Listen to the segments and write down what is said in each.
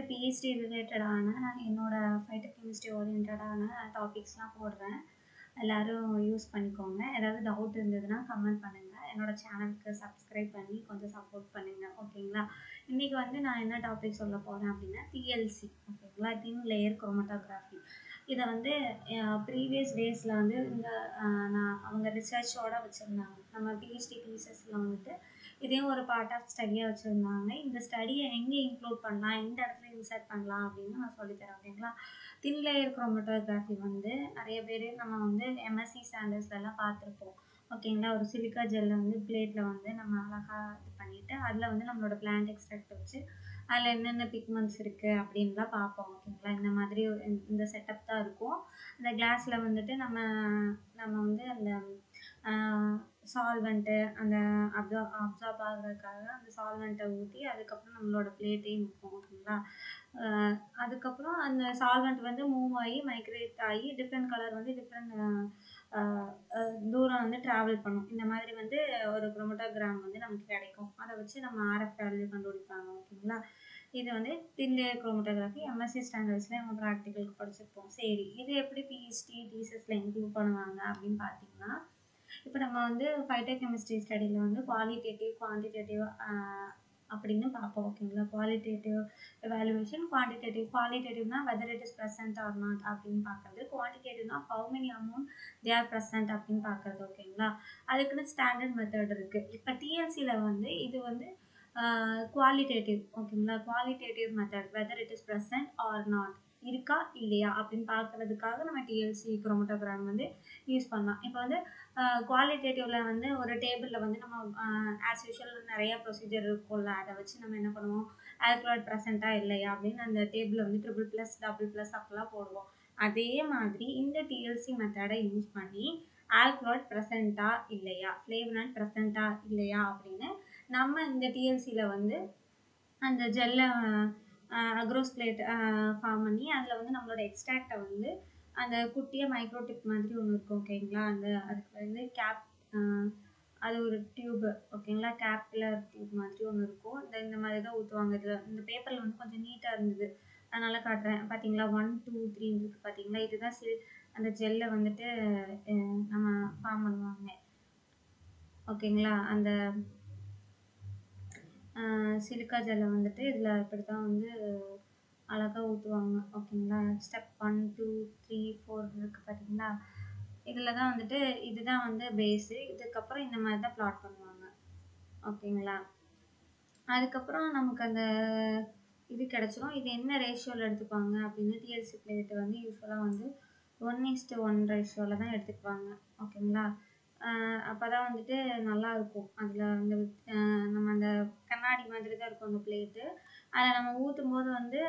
PhD ரிலேட்டடான என்னோட ஃபைட்டோகெமிஸ்ட்ரி ஓரியன்டான டாபிக்ஸ்லாம் போடுறேன். எல்லாரும் யூஸ் பண்ணிக்கோங்க. ஏதாவது டவுட் இருந்ததுன்னா கமெண்ட் பண்ணுங்கள். என்னோட சேனலுக்கு சப்ஸ்கிரைப் பண்ணி கொஞ்சம் சப்போர்ட் பண்ணுங்கள். ஓகேங்களா? இன்றைக்கி வந்து நான் என்ன டாபிக் சொல்ல போகிறேன் அப்படின்னா டிஎல்சி. ஓகேங்களா? Thin layer chromatography. இதை வந்து ப்ரீவியஸ் டேஸில் வந்து இந்த நான் அவங்க ரிசர்ச்சோடு வச்சுருந்தாங்க. நம்ம பிஹெச்டி தீசஸில் வந்துட்டு இதையும் ஒரு பார்ட் ஆஃப் ஸ்டடியாக வச்சுருந்தாங்க. இந்த ஸ்டடியை எங்கே இன்க்ளூட் பண்ணலாம், எந்த இடத்துல இன்சர்ட் பண்ணலாம் அப்படின்னு நான் சொல்லித்தரேன். ஓகேங்களா? தின் லேயர் குரோமட்டோகிராஃபி வந்து நிறைய பேர் நம்ம வந்து எம்எஸ்சி ஸ்டாண்டர்ட்ஸ்லாம் பார்த்துருப்போம். ஓகேங்களா? ஒரு சிலிக்கா ஜெல்லை வந்து பிளேட்டில் வந்து நம்ம அழகாக இது பண்ணிவிட்டு அதில் வந்து நம்மளோட பிளான்ட் எக்ஸ்ட்ராக்ட் வச்சு அதில் என்னென்ன பிக்மெண்ட்ஸ் இருக்குது அப்படின்லாம் பார்ப்போம். ஓகேங்களா? இந்த மாதிரி இந்த செட்டப் தான் இருக்கும். அந்த கிளாஸில் வந்துட்டு நம்ம வந்து அந்த சால்வெண்ட்டு அந்த அப்சார்ப் ஆகுறதுக்காக அந்த சால்வெண்ட்டை ஊற்றி அதுக்கப்புறம் நம்மளோட பிளேட்டையும் வைப்போம். ஓகேங்களா? அதுக்கப்புறம் அந்த சால்வெண்ட் வந்து மூவ் ஆகி மைக்ரேட் ஆகி டிஃப்ரெண்ட் கலர் வந்து டிஃப்ரெண்ட் தூரம் வந்து ட்ராவல் பண்ணும். இந்த மாதிரி வந்து ஒரு குரோமட்டோகிராம் வந்து நமக்கு கிடைக்கும். அதை வச்சு நம்ம ஆர்எஃப் வேல்யூ கண்டுபிடிப்பாங்க. ஓகேங்களா? இது வந்து தின் லேயர் குரோமட்டோகிராஃபி எம்எஸ்சி ஸ்டாண்டர்ட்ஸில் நம்ம ப்ராக்டிக்கலுக்கு படிச்சிருப்போம். சரி, இது எப்படி பிஹெச்டி தீசஸில் இன்க்ளூட் பண்ணுவாங்க அப்படின்னு பார்த்தீங்கன்னா, இப்போ நம்ம வந்து ஃபைட்டோகெமிஸ்ட்ரி ஸ்டடியில் வந்து குவாலிட்டேட்டிவ் குவான்டிடேட்டிவ் அப்படின்னு பார்ப்போம். ஓகேங்களா? குவாலிட்டேட்டிவ் எவாலுவேஷன், குவாலிட்டேட்டிவ்னா whether it is present or not அப்படின்னு பார்க்குறது, குவான்டிடேட்டிவ்னா how many amount they are present அப்படின்னு பார்க்குறது. ஓகேங்களா? அதுக்குன்னு ஸ்டாண்டர்ட் மெத்தட் இருக்குது. இப்போ டிஎல்சியில் வந்து இது வந்து குவாலிட்டேட்டிவ். ஓகேங்களா? Qualitative method whether it is present or not இருக்கா இல்லையா அப்படின்னு பார்க்கறதுக்காக நம்ம டிஎல்சி குரோமட்டோகிராம் வந்து யூஸ் பண்ணலாம். இப்போ வந்து குவாலிட்டேட்டிவில் வந்து ஒரு டேபிளில் வந்து நம்ம ஆஸ் யூஷுவல் நிறைய ப்ரொசீஜர் இருக்கும்ல, அதை வச்சு நம்ம என்ன பண்ணுவோம், ஆல்கலாய்ட் ப்ரெசண்ட்டாக இல்லையா அப்படின்னு அந்த டேபிளில் வந்து ++, அப்படிலாம் போடுவோம். அதே மாதிரி இந்த டிஎல்சி மெத்தடை யூஸ் பண்ணி ஆல்கலாய்ட் ப்ரெசண்ட்டா இல்லையா, ஃப்ளேவனாய்ட் ப்ரெசண்ட்டா இல்லையா அப்படின்னு நம்ம இந்த டிஎல்சியில் வந்து அந்த ஜெல்லை அக்ரோஸ் பிளேட் ஃபார்ம் பண்ணி அதில் வந்து நம்மளோட எக்ஸ்ட்ராக்டை வந்து அந்த குட்டியாக மைக்ரோடிப் மாதிரி ஒன்று இருக்கும். ஓகேங்களா? அந்த அதுக்கு வந்து கேப், அது ஒரு டியூப். ஓகேங்களா? கேப்லர் டியூப் மாதிரி ஒன்று இருக்கும். இந்த மாதிரி தான் ஊற்றுவாங்க. இதில் இந்த பேப்பரில் வந்து கொஞ்சம் நீட்டாக இருந்தது, அதனால் காட்டுறேன். பார்த்தீங்களா? 1 2 3 இருக்குது பார்த்தீங்களா? இதுதான் அந்த ஜெல்லை வந்துட்டு நம்ம ஃபார்ம் பண்ணுவாங்க. ஓகேங்களா? அந்த சிலிக்கா ஜெல்லை வந்துட்டு இதில் இப்படி தான் வந்து அழகாக ஊற்றுவாங்க. ஓகேங்களா? ஸ்டெப் 1 2 3 4 இருக்குது பார்த்தீங்களா? இதில் தான் வந்துட்டு இதுதான் வந்து பேஸு. இதுக்கப்புறம் இந்த மாதிரி தான் ப்ளாட் பண்ணுவாங்க. ஓகேங்களா? அதுக்கப்புறம் நமக்கு அந்த இது கிடச்சிரும். இது என்ன ரேஷியோவில் எடுத்துப்பாங்க அப்படின்னு டிஎல்சி பிளேட்டு வந்து யூஸ்வலாக வந்து 1:1 ரேஷியோவில் தான் எடுத்துக்குவாங்க. ஓகேங்களா? அப்போ தான் வந்துட்டு நல்லாயிருக்கும். அதில் வந்து நம்ம அந்த கண்ணாடி மாதிரி தான் இருக்கும் அந்த பிளேட்டு. அதில் நம்ம ஊற்றும் போது வந்து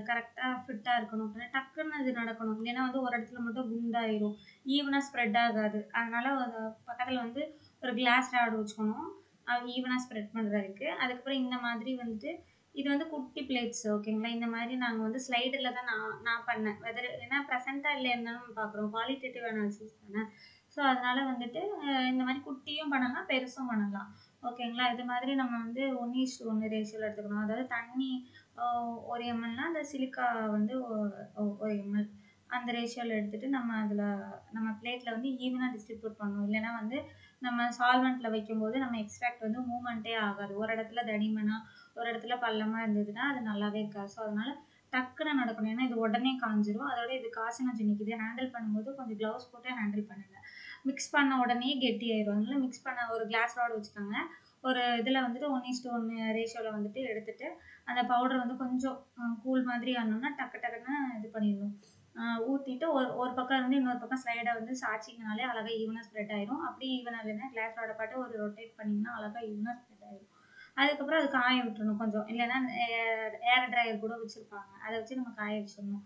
கரெக்டாக ஃபிட்டாக இருக்கணும். அப்படின்னா டக்குன்னு இது நடக்கணும். இல்லைன்னா வந்து ஒரு இடத்துல மட்டும் குண்டாயிரும், ஈவனாக ஸ்ப்ரெட் ஆகாது. அதனால் பக்கத்தில் வந்து ஒரு கிளாஸ் ராடு வச்சுக்கணும், அது ஈவனாக ஸ்ப்ரெட் பண்ணுறதுக்கு. அதுக்கப்புறம் இந்த மாதிரி வந்துட்டு இது வந்து குட்டி பிளேட்ஸ். ஓகேங்களா? இந்த மாதிரி நாங்கள் வந்து ஸ்லைடில் தான் நான் பண்ணேன். வெதர் ஏன்னா ப்ரெசென்ட்டாக இல்லை என்னன்னு பார்க்குறோம், குவாலிட்டேட்டிவ் அனாலிசிஸ் தானே. ஸோ அதனால் வந்துட்டு இந்த மாதிரி குட்டியும் பண்ணலாம், பெருசும் பண்ணலாம். ஓகேங்களா? இது மாதிரி நம்ம வந்து 1:1 ரேஷியோவில் எடுத்துக்கணும். அதாவது தண்ணி 1 mlனா அந்த சிலிக்கா வந்து 1 ml அந்த ரேஷியோவில் எடுத்துகிட்டு நம்ம அதில் நம்ம பிளேட்டில் வந்து ஈவனாக டிஸ்ட்ரிபியூட் பண்ணணும். இல்லைன்னா வந்து நம்ம சால்வெண்ட்டில் வைக்கும்போது நம்ம எக்ஸ்ட்ராக்ட் வந்து மூவ்மெண்ட்டே ஆகாது. ஒரு இடத்துல தடிமனாக ஒரு இடத்துல பள்ளமாக இருந்ததுன்னா அது நல்லாவே இருக்காது. ஸோ அதனால் டக்குன்னு நடக்கணும். ஏன்னா இது உடனே காஞ்சிரும். அதோட இது கார்சினோஜெனிக். இது ஹேண்டில் பண்ணும்போது கொஞ்சம் க்ளவுஸ் போட்டு ஹேண்டில் பண்ணுங்கள். மிக்ஸ் பண்ண உடனே கெட்டி ஆயிடும். அதனால மிக்ஸ் பண்ண ஒரு கிளாஸ் ராட் வச்சுக்கோங்க. ஒரு இதில் வந்துட்டு 1:1 ரேஷியோவில் வந்துட்டு எடுத்துகிட்டு அந்த பவுடர் வந்து கொஞ்சம் கூல் மாதிரி ஆனோம்னா டக்குன்னு இது பண்ணிடணும். ஊற்றிட்டு ஒரு பக்கம் இருந்து இன்னொரு பக்கம் ஸ்லைடை வந்து சாய்ச்சிங்கனாலே அழகாக ஈவனாக ஸ்ப்ரெட் ஆயிரும். அப்படி ஈவனாக இல்லைன்னா கிளாஸ் ராடை பாட்டு ஒரு ரொட்டேட் பண்ணிங்கன்னா அழகாக ஈவனாக ஸ்ப்ரெட் ஆயிரும். அதுக்கப்புறம் அது காய விட்டுறணும் கொஞ்சம். இல்லைன்னா ஏர் ட்ரையர் கூட வச்சுருப்பாங்க, அதை வச்சு நம்ம காய வச்சிடணும்.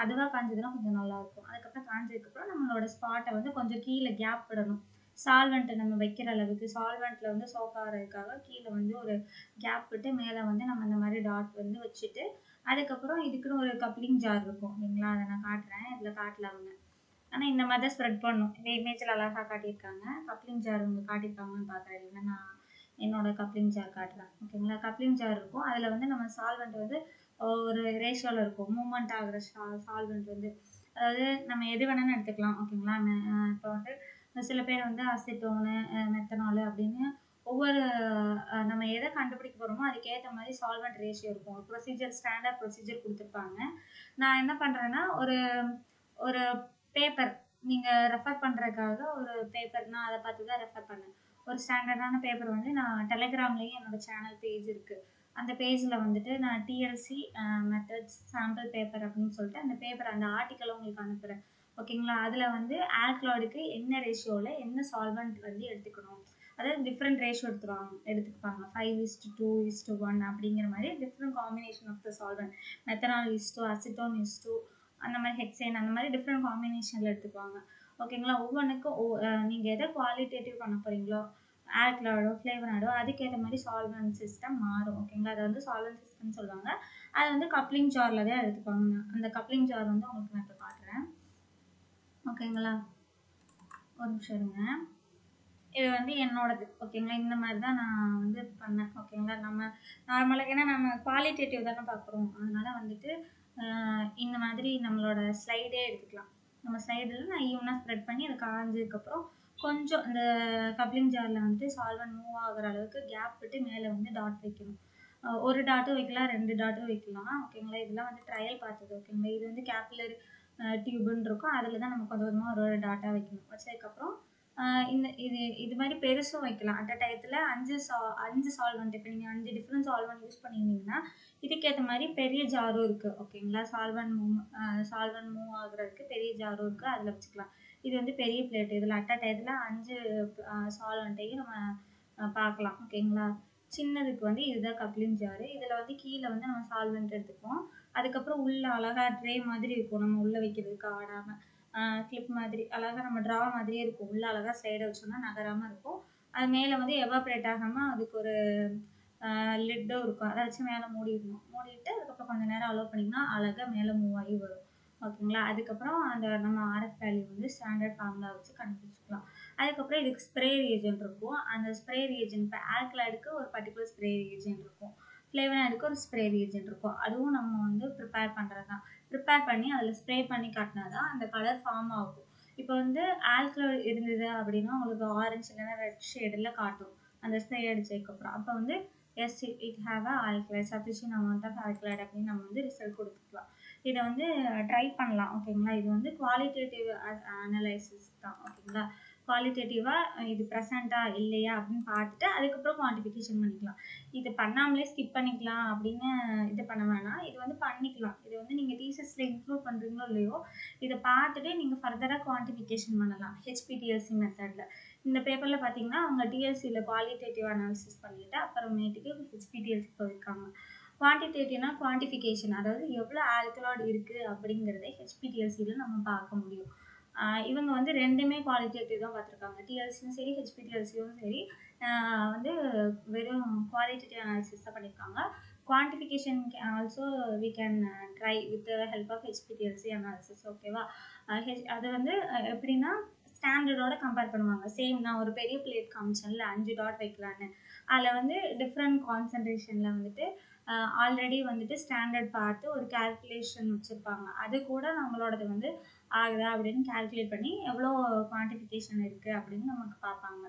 அதுவாக காஞ்சதுன்னா கொஞ்சம் நல்லாயிருக்கும். அதுக்கப்புறம் காஞ்சதுக்கப்புறம் நம்மளோட ஸ்பாட்டை வந்து கொஞ்சம் கீழே கேப் விடணும். சால்வெண்ட்டை நம்ம வைக்கிற அளவுக்கு சால்வெண்ட்டில் வந்து சோக் ஆகிறதுக்காக கீழே வந்து ஒரு கேப் விட்டு மேலே வந்து நம்ம இந்த மாதிரி டாட் வந்து வச்சுட்டு அதுக்கப்புறம் இதுக்குன்னு ஒரு கப்ளிங் ஜார் இருக்கும். இல்லைங்களா? அதை நான் காட்டுறேன். இதில் காட்டல அவங்க, ஆனால் இந்த மாதிரி தான் ஸ்ப்ரெட் பண்ணணும். இந்த இமேஜில் அழகாக காட்டியிருக்காங்க. கப்ளிங் ஜார் அவங்க காட்டியிருக்காங்கன்னு பார்க்குறேன். இல்லைன்னா நான் என்னோட கப்ளிங் ஜார் காட்டுறேன். ஓகேங்களா, கப்ளிங் ஜார் இருக்கும். அதில் வந்து நம்ம சால்வெண்ட் வந்து ஒரு ரேஷியோவில் இருக்கும். மூவ்மெண்ட் ஆகிற சால்வெண்ட் வந்து, அதாவது நம்ம எது வேணாலும் எடுத்துக்கலாம். ஓகேங்களா, இப்போ வந்து சில பேர் வந்து அசிட்டோனு, மெத்தனாலு அப்படின்னு ஒவ்வொரு நம்ம எதை கண்டுபிடிக்க போகிறோமோ அதுக்கேற்ற மாதிரி சால்வெண்ட் ரேஷியோ இருக்கும். ஒரு ப்ரொசீஜர், ஸ்டாண்டர்ட் ப்ரொசீஜர் கொடுத்துருப்பாங்க. நான் என்ன பண்ணுறேன்னா, ஒரு ஒரு பேப்பர் நீங்கள் ரெஃபர் பண்ணுறதுக்காக ஒரு பேப்பர் நான் அதை பார்த்து தான் ரெஃபர் பண்ணேன். ஒரு ஸ்டாண்டர்டான பேப்பர் வந்து நான் டெலிகிராம்லேயும் என்னோட சேனல் பேஜ் இருக்குது. அந்த பேஜில் வந்துட்டு நான் டிஎல்சி மெத்தட்ஸ் சாம்பிள் பேப்பர் அப்படின்னு சொல்லிட்டு அந்த பேப்பர், அந்த ஆர்டிக்கலை உங்களுக்கு அனுப்புகிறேன். ஓகேங்களா, அதில் வந்து ஆல்கலாய்டுக்கு என்ன ரேஷியோவில் என்ன சால்வெண்ட் வந்து எடுத்துக்கணும், அதாவது டிஃப்ரெண்ட் ரேஷியோ எடுத்துக்குவாங்க. 5:2:1 அப்படிங்கிற மாதிரி different combination of the solvent. Methanol acetone அந்த மாதிரி ஹெக்சேன் அந்த மாதிரி டிஃப்ரெண்ட் காம்பினேஷனில் எடுத்துக்குவாங்க. ஓகேங்களா, ஒவ்வொன்றுக்கும் நீங்கள் எதை குவாலிட்டேட்டிவ் பண்ண போகிறீங்களோ, ஆல்கலாய்டோ ஃப்ளேவனாய்டோ அதுக்கேற்ற மாதிரி சால்வெண்ட் சிஸ்டம் மாறும். ஓகேங்களா, அதை வந்து சால்வெண்ட் சிஸ்டம்னு சொல்லுவாங்க. அது வந்து கப்ளிங் ஜாரில் தான் எடுத்துக்குவாங்க. அந்த கப்ளிங் ஜார் வந்து உங்களுக்கு நான் இப்போ காட்டுறேன். ஓகேங்களா, ஒரு நிமிஷம் இருங்க. இது வந்து என்னோடது. ஓகேங்களா, இந்த மாதிரி தான் நான் வந்து பண்ணேன். ஓகேங்களா, நம்ம நார்மலாக ஏன்னா நம்ம குவாலிட்டேட்டிவ் தானே பார்க்குறோம், அதனால வந்துட்டு இந்த மாதிரி நம்மளோட ஸ்லைடே எடுத்துக்கலாம். நம்ம ஸ்லைடில் நான் ஈவனாக ஸ்ப்ரெட் பண்ணி அதை காஞ்சதுக்கப்புறம் கொஞ்சம் இந்த கப்ளிங் ஜாரில் வந்துட்டு சால்வெண்ட் மூவ் ஆகிற அளவுக்கு கேப் விட்டு மேலே வந்து டாட் வைக்கணும். ஒரு டாட்டும் வைக்கலாம், 2 டாட்டும் வைக்கலாம். ஓகேங்களா, இதெல்லாம் வந்து ட்ரையல் பார்த்தது. ஓகேங்களா, இது வந்து கேப்லர் டியூப்னு இருக்கும். அதில் தான் நம்ம கொஞ்சம் கொஞ்சமாக ஒரு டாட்டாக வைக்கணும். வச்சதுக்கப்புறம் இது மாதிரி பெருசும் வைக்கலாம். அட் அ டயத்தில் 5 சால்வெண்ட், இப்போ நீங்கள் 5 டிஃப்ரெண்ட் சால்வெண்ட் யூஸ் பண்ணியிருந்தீங்கன்னா இதுக்கேற்ற மாதிரி பெரிய ஜாரும் இருக்குது. ஓகேங்களா, சால்வெண்ட் மூவ் ஆகுறதுக்கு பெரிய ஜாரும் இருக்குது, அதில் வச்சுக்கலாம். இது வந்து பெரிய பிளேட். இதில் அட் அ டயத்தில் 5 சால்வெண்ட்டையும் நம்ம பார்க்கலாம். ஓகேங்களா, சின்னதுக்கு வந்து இதுதான் கப்ளிங் ஜாரு. இதில் வந்து கீழே வந்து நம்ம சால்வெண்ட் எடுத்துப்போம். அதுக்கப்புறம் உள்ள அழகாக ட்ரே மாதிரி இருக்கும், நம்ம உள்ளே வைக்கிறதுக்கு ஆடாமல் கிளிப் மாதிரி அழகாக நம்ம ட்ரா மாதிரியே இருக்கும். உள்ள அழகாக ஸ்லைடை வச்சோம்னா நகராமல் இருக்கும். அது மேலே வந்து எவாப்ரேட் ஆகாமல் அதுக்கு ஒரு லிட்டும் இருக்கும். அதை வச்சு மேலே மூடிடணும். மூடிட்டு அதுக்கப்புறம் கொஞ்சம் நேரம் அலோவ் பண்ணிங்கன்னா அழகாக மேலே மூவ் ஆகி வரும். ஓகேங்களா, அதுக்கப்புறம் அந்த நம்ம ஆர்எஃப் வேல்யூ வந்து ஸ்டாண்டர்ட் ஃபார்முலா வச்சு கண்டுபிடிச்சிக்கலாம். அதுக்கப்புறம் இதுக்கு ஸ்ப்ரே ரியேஜென்ட் இருக்கும். அந்த ஸ்ப்ரே ரியேஜென்ட் இப்போ ஆல்கலாய்டுக்கு ஒரு பர்டிகுலர் ஸ்ப்ரே ரியேஜென்ட் இருக்கும், ஃப்ளேவனாய்டுக்கு ஒரு ஸ்ப்ரே ரியேஜென்ட் இருக்கும். அதுவும் நம்ம வந்து ப்ரிப்பேர் பண்ணுறது தான். ப்ரிப்பேர் பண்ணி அதில் ஸ்ப்ரே பண்ணி காட்டினா தான் அந்த கலர் ஃபார்ம் ஆகும். இப்போ வந்து ஆல்கலாய்டு இருந்தது அப்படின்னா உங்களுக்கு ஆரஞ்சு இல்லைன்னா ரெட் ஷேடில் காட்டும் அந்த ஸ்ப்ரே அடிச்சதுக்கப்புறம். அப்போ வந்து as it have a alkaloid, sufficient amount of alkaloid அப்படின்னு நம்ம வந்து ரிசல்ட் கொடுத்துக்கலாம். இதை வந்து ட்ரை பண்ணலாம். ஓகேங்களா, இது வந்து குவாலிட்டேட்டிவ் அனலைசிஸ் தான். ஓகேங்களா, குவாலிட்டேட்டிவாக இது ப்ரெசண்ட்டா இல்லையா அப்படின்னு பார்த்துட்டு அதுக்கப்புறம் குவான்டிஃபிகேஷன் பண்ணிக்கலாம். இது பண்ணாமலே ஸ்கிப் பண்ணிக்கலாம் அப்படின்னு இது பண்ண வேணாம். இது வந்து பண்ணிக்கலாம். இது வந்து நீங்கள் டீசஸில் இன்க்ளூட் பண்ணுறீங்களோ இல்லையோ இதை பார்த்துட்டு நீங்கள் ஃபர்தராக குவான்டிஃபிகேஷன் பண்ணலாம் ஹெச்பிடிஎல்சி மெத்தடில். இந்த பேப்பரில் பார்த்தீங்கன்னா அவங்க டிஎல்சியில் குவாலிட்டேட்டிவ் அனாலிசிஸ் பண்ணிவிட்டு அப்புறமேட்டுக்கு ஹெச்பிடிஎல்சி போயிருக்காங்க. குவான்டிடேட்டிவ்னா குவான்டிஃபிகேஷன், அதாவது எவ்வளோ ஆல்கலாய்டு இருக்குது அப்படிங்கிறத ஹெச்பிடிஎல்சியில் நம்ம பார்க்க முடியும். இவங்க வந்து ரெண்டுமே குவாலிட்டேட்டிவ் தான் பார்த்துருக்காங்க. டிஎல்சியும் சரி ஹெச்பிடிஎல்சியும் சரி வந்து வெறும் குவாலிட்டேட்டிவ் அனாலிசிஸ் தான் பண்ணியிருக்காங்க. Quantification also we can try with help of HPTLC analysis. ஓகேவா, அது வந்து எப்படின்னா ஸ்டாண்டர்டோட கம்பேர் பண்ணுவாங்க. சேம் நான் ஒரு பெரிய பிளேட் காமிச்சேன்ல 5 டாட் வைக்கலான்னு, அதில் வந்து டிஃப்ரெண்ட் கான்சன்ட்ரேஷனில் வந்துட்டு ஆல்ரெடி வந்துட்டு ஸ்டாண்டர்ட் பார்த்து ஒரு கால்குலேஷன் வச்சுருப்பாங்க. அது கூட நம்மளோடது வந்து ஆகுதா அப்படின்னு கால்குலேட் பண்ணி எவ்வளோ குவான்டிஃபிகேஷன் இருக்குது அப்படின்னு நமக்கு பார்ப்பாங்க.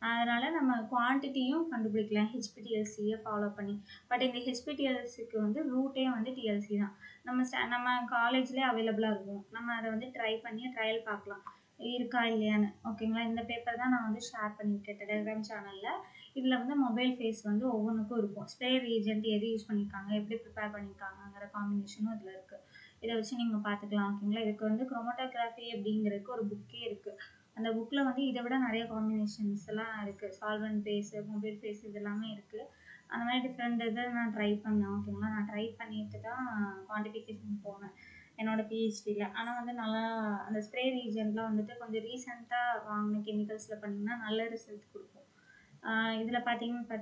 அதனால் நம்ம குவான்டிட்டியும் கண்டுபிடிக்கலாம் ஹெச்பிடிஎல்சியை ஃபாலோ பண்ணி. பட் இந்த ஹெச்பிடிஎல்சிக்கு வந்து ரூட்டே வந்து டிஎல்சி தான். நம்ம காலேஜ்லேயே அவைலபிளாக இருக்கும். நம்ம அதை வந்து ட்ரை பண்ணி ட்ரையல் பார்க்கலாம் இருக்கா இல்லையான்னு. ஓகேங்களா, இந்த பேப்பர் தான் நான் வந்து ஷேர் பண்ணியிருக்கேன் டெலிகிராம் சேனலில். இதில் வந்து மொபைல் ஃபேஸ் வந்து ஒவ்வொன்றுக்கும் இருக்கும். ஸ்ப்ரே ரீஜென்ட் எது யூஸ் பண்ணியிருக்காங்க, எப்படி ப்ரிப்பேர் பண்ணியிருக்காங்கிற காம்பினேஷனும் இதில் இருக்குது. இதை வச்சு நீங்கள் பார்த்துக்கலாம். ஓகேங்களா, இதுக்கு வந்து குரோமட்டோகிராஃபி அப்படிங்கிறதுக்கு ஒரு புக்கே இருக்குது. அந்த புக்கில் வந்து இதை விட நிறைய காம்பினேஷன்ஸ் எல்லாம் இருக்குது. சால்வெண்ட் ஃபேஸு, மொபைல் ஃபேஸ் இது எல்லாமே இருக்குது. அந்த மாதிரி டிஃப்ரெண்ட் இதை நான் ட்ரை பண்ணேன். ஓகேங்களா, நான் ட்ரை பண்ணிட்டு தான் குவான்டிஃபிகேஷன் போனேன் என்னோட பிஹெச்டியில். ஆனால் வந்து நல்லா அந்த ஸ்ப்ரே ரீஜன்லாம் வந்துட்டு கொஞ்சம் ரீசெண்டாக வாங்கின கெமிக்கல்ஸில் பண்ணிங்கன்னா நல்ல ரிசல்ட் கொடுக்கும். இதில் பார்த்தீங்கன்னா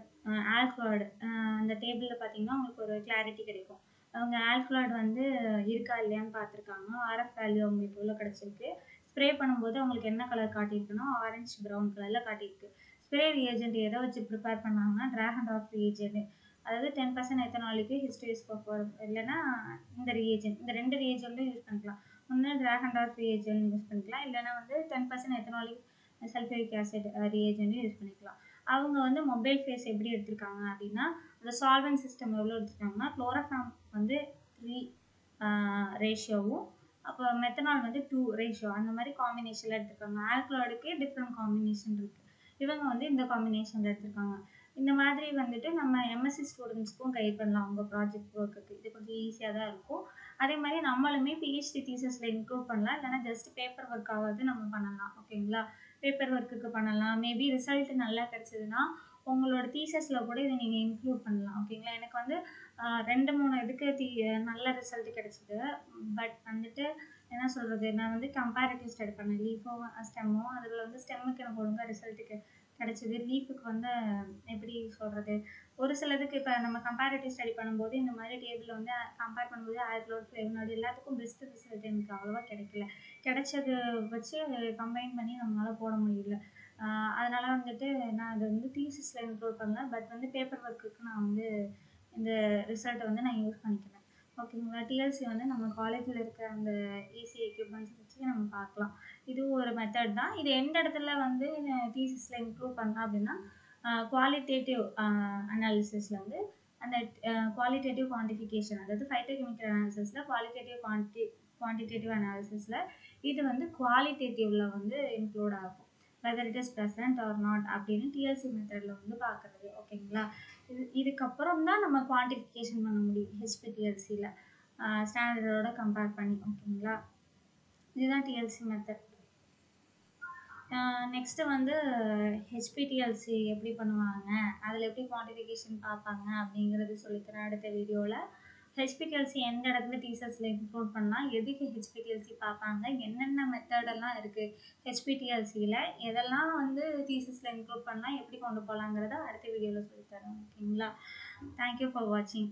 ஆல்கலாய்டு அந்த டேபிளில் பார்த்தீங்கன்னா உங்களுக்கு ஒரு கிளாரிட்டி கிடைக்கும். அவங்க ஆல்கலாய்டு வந்து இருக்கா இல்லையான்னு பார்த்துருக்காங்க. ஆர்எஃப் வேல்யூ அவங்களுக்கு எவ்வளோ கிடச்சிருக்கு, ஸ்ப்ரே பண்ணும்போது அவங்களுக்கு என்ன கலர் காட்டியிருக்குன்னா ஆரஞ்சு ப்ரௌன் கலரில் காட்டியிருக்கு. ஸ்ப்ரே ரியேஜென்ட் எதை வச்சு ப்ரிப்பேர் பண்ணாங்கன்னா ட்ராக் அண்ட் ட்ராப் ரியேஜென்ட், அதாவது 10% எத்தனாலுக்கு ஹிஸ்டோஸ்கோப் இல்லைன்னா இந்த ரியேஜென்ட், இந்த 2 ரியேஜென்ட்டும் யூஸ் பண்ணிக்கலாம். ஒன்று Dragendorff reagent use பண்ணிக்கலாம், இல்லைன்னா வந்து 10% எத்தனாலிக் சல்ஃபியூரிக் ஆசிட் ரியேஜென்ட்டும் யூஸ் பண்ணிக்கலாம். அவங்க வந்து மொபைல் ஃபேஸ் எப்படி எடுத்திருக்காங்க அப்படின்னா, அந்த சால்வெண்ட் சிஸ்டம் எவ்வளோ எடுத்துருக்காங்கன்னா குளோரோஃபார்ம் வந்து 3 ரேஷியோவும், அப்போ மெத்தனால் வந்து 2 ரேஷியோ, அந்த மாதிரி காம்பினேஷனில் எடுத்திருக்காங்க. ஆல்கலாய்டுக்கே டிஃப்ரெண்ட் காம்பினேஷன் இருக்குது, இவங்க வந்து இந்த காம்பினேஷனில் எடுத்திருக்காங்க. இந்த மாதிரி வந்துட்டு நம்ம எம்எஸ்சி ஸ்டூடெண்ட்ஸ்க்கும் கைட் பண்ணலாம் அவங்க ப்ராஜெக்ட் ஒர்க்குக்கு. இது கொஞ்சம் ஈஸியாக தான் இருக்கும். அதே மாதிரி நம்மளுமே பிஹெச்டி தீசஸில் இன்க்ளூட் பண்ணலாம், இல்லைனா ஜஸ்ட் பேப்பர் ஒர்க்காவது நம்ம பண்ணலாம். ஓகேங்களா, பேப்பர் ஒர்க்குக்கு பண்ணலாம். மேபி ரிசல்ட் நல்லா கிடச்சிதுன்னா உங்களோட தீசஸில் கூட இதை நீங்கள் இன்க்ளூட் பண்ணலாம். ஓகேங்களா, எனக்கு வந்து 2-3 இதுக்கு நல்ல ரிசல்ட் கிடச்சிது. பட் வந்துட்டு என்ன சொல்கிறது, நான் வந்து கம்பேரிட்டிவ் ஸ்டடி பண்ணேன், லீஃபோ ஸ்டெம்மோ. அதில் வந்து ஸ்டெம்முக்கு எனக்கு ஒழுங்காக ரிசல்ட்டுக்கு கிடச்சிது. லீஃபுக்கு வந்து எப்படி சொல்கிறது, ஒரு சிலதுக்கு இப்போ நம்ம கம்பேரிட்டிவ் ஸ்டடி பண்ணும்போது இந்த மாதிரி டேபிள் வந்து கம்பேர் பண்ணும்போது ஃப்ளேவனாய்டு எல்லாத்துக்கும் பெஸ்ட் ரிசல்ட் எனக்கு அவ்வளோவா கிடைக்கல. கிடைச்சது வச்சு கம்பைன் பண்ணி நம்மளால் போட முடியல. அதனால் வந்துட்டு நான் அதை வந்து தீசிஸில் இன்க்ளூட் பண்ணல. பட் வந்து பேப்பர் ஒர்க்குக்கு நான் வந்து இந்த ரிசல்ட்டை வந்து நான் யூஸ் பண்ணிக்கிறேன். ஓகேங்களா, டிஎல்சி வந்து நம்ம காலேஜில் இருக்க அந்த ஈஸி எக்யூப்மெண்ட்ஸ் வச்சு நம்ம பார்க்கலாம். இதுவும் ஒரு மெத்தட் தான். இது எந்த இடத்துல வந்து தீசிஸில் இன்க்ளூட் பண்ணலாம் அப்படின்னா, குவாலிட்டேட்டிவ் அனாலிசிஸில் வந்து அந்த குவாலிட்டேட்டிவ் குவான்டிஃபிகேஷன், அதாவது ஃபைட்டோகெமிக்கல் அனாலிசிஸில் குவான்டிடேட்டிவ் அனாலிசிஸில் இது வந்து குவாலிட்டேட்டிவில் வந்து இன்க்ளூட் ஆகும். whether it is present or not அப்படின்னு டிஎல்சி மெத்தடில் வந்து பார்க்குறது. ஓகேங்களா, இதுக்கப்புறம் தான் நம்ம குவான்டிஃபிகேஷன் பண்ண முடியும் ஹெச்பிடிஎல்சியில் ஸ்டாண்டர்டோட கம்பேர் பண்ணி. ஓகேங்களா, இதுதான் டிஎல்சி மெத்தட். நெக்ஸ்ட்டு வந்து ஹெச்பிடிஎல்சி எப்படி பண்ணுவாங்க, அதில் எப்படி குவான்டிஃபிகேஷன் பார்ப்பாங்க அப்படிங்கிறது சொல்லித்தரேன் அடுத்த வீடியோவில். ஹெச்பிடிஎல்சி எந்த இடத்துல டீசர்ஸில் இன்க்ளூட் பண்ணலாம், எதுக்கு ஹெச்பிடிஎல்சி பார்ப்பாங்க, என்னென்ன மெத்தடெல்லாம் இருக்குது ஹெச்பிடிஎல்சியில், எதெல்லாம் வந்து டீசர்ஸில் இன்க்ளூட் பண்ணலாம், எப்படி கொண்டு போகலாங்கிறத அடுத்த வீடியோவில் சொல்லித்தரேன். ஓகேங்களா, தேங்க்யூ ஃபார் வாட்சிங்.